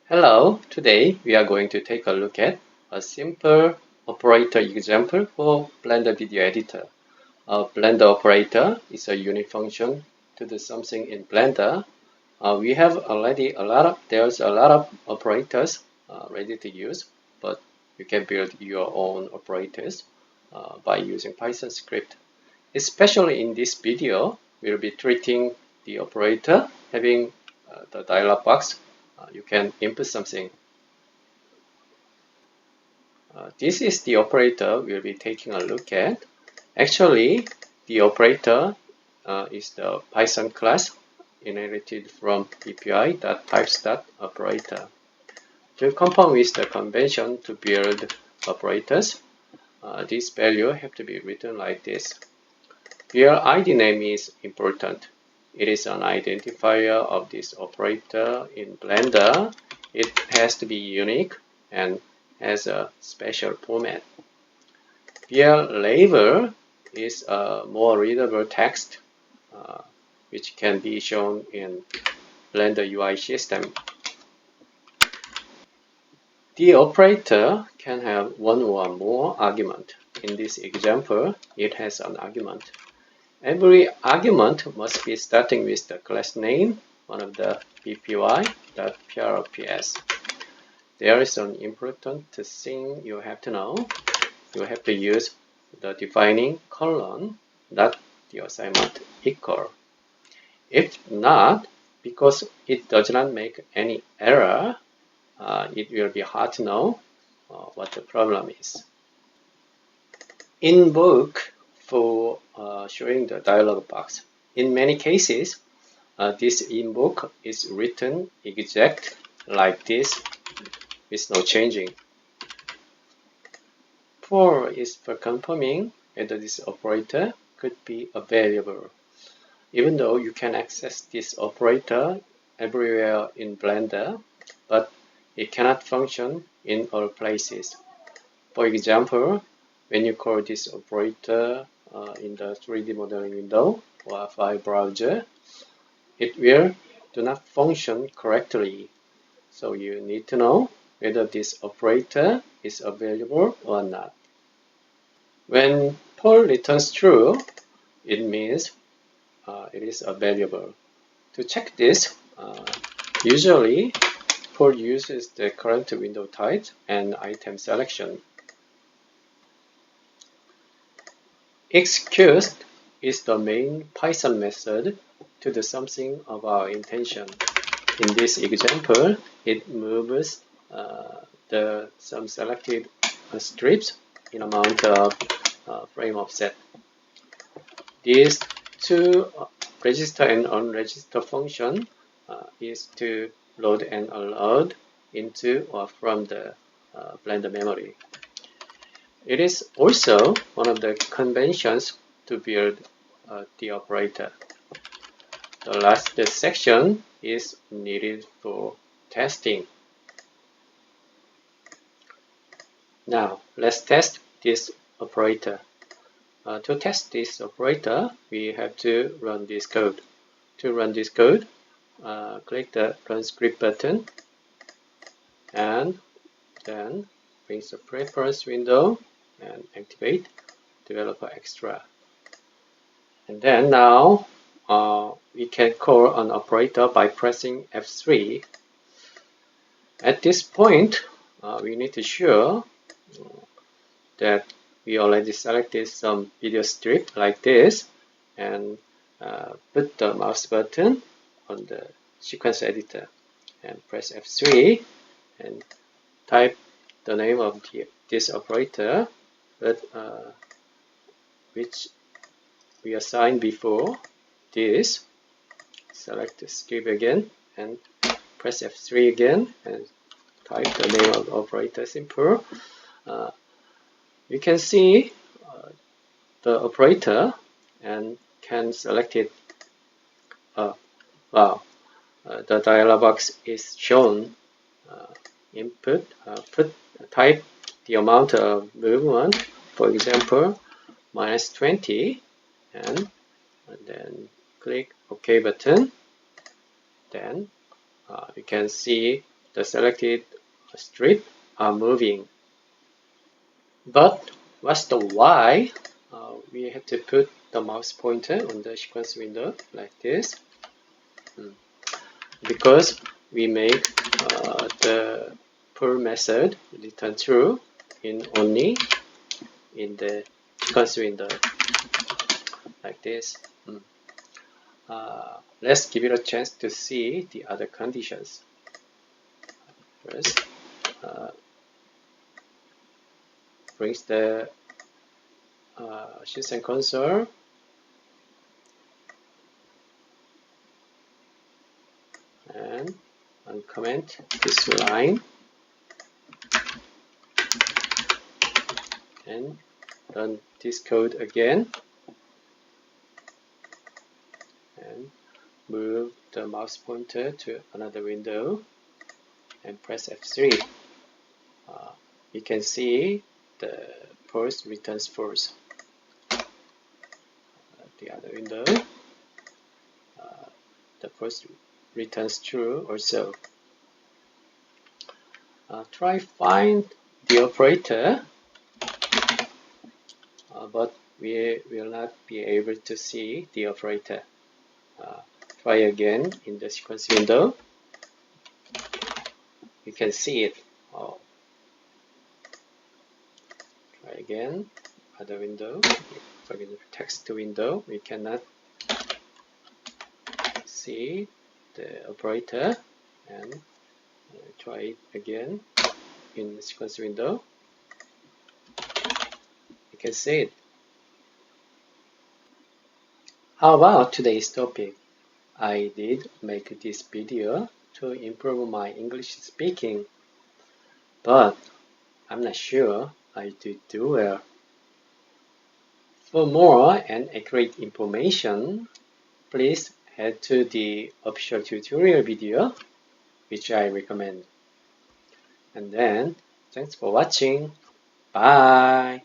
Hello, today we are going to take a look at a simple operator example for Blender Video Editor. A Blender operator is a unit function to do something in Blender. We have already there's a lot of operators ready to use, but you can build your own operators by using Python script. Especially in this video, we'll be treating the operator having the dialog box. You can input something. This is the operator we'll be taking a look at. Actually, the operator is the Python class inherited from API.types.operator. To conform with the convention to build operators, this value have to be written like this. Here, ID name is important. It is an identifier of this operator in Blender. It has to be unique and has a special format. Here, label is a more readable text, which can be shown in Blender UI system. The operator can have one or more argument. In this example, it has an argument. Every argument must be starting with the class name, one of the bpy.prps. There is an important thing you have to know. You have to use the defining colon, not the assignment equal. If not, because it does not make any error, it will be hard to know what the problem is. Invoke for showing the dialog box. In many cases, this invoke is written exact like this with no changing. For is for confirming whether this operator could be a variable. Even though you can access this operator everywhere in Blender, but it cannot function in all places. For example, when you call this operator in the 3D modeling window or file browser, it will do not function correctly. So you need to know whether this operator is available or not. When poll returns true, it means it is available. To check this, usually poll uses the current window type and item selection. Execute is the main Python method to do something of our intention. In this example, it moves some selected strips in amount of frame offset. These two register and unregister function is to load and unload into or from the Blender memory. It is also one of the conventions to build the operator. The last section is needed for testing. Now, let's test this operator. To test this operator, we have to run this code. To run this code, click the Run Script button and then bring the preference window and activate Developer Extra. And then now we can call an operator by pressing F3. At this point, we need to show that we already selected some video strip like this and put the mouse button on the sequence editor and press F3 and type the name of this operator, but which we assigned before this. Select the script again and press F3 again and type the name of the operator simple. You can see the operator and can select it. The dialog box is shown. Input, type the amount of movement, for example, -20, and then click OK button. Then you can see the selected strip are moving. But what's the why? We have to put the mouse pointer on the sequence window like this, because we make the pull method return true only in the sequence window like this. Let's give it a chance to see the other conditions. First, brings the system console and uncomment this line and run this code again and move the mouse pointer to another window and press F3. You can see the post returns false. The other window, the post returns true also. Try find the operator, but we will not be able to see the operator. Try again in the sequence window. You can see it. Try again, other window. For the text window, we cannot see the operator, and try it again in the sequence window. You can see it. How about today's topic? I did make this video to improve my English speaking, but I'm not sure I did do well. For more and accurate information, please head to the official tutorial video, which I recommend. And then, thanks for watching. Bye!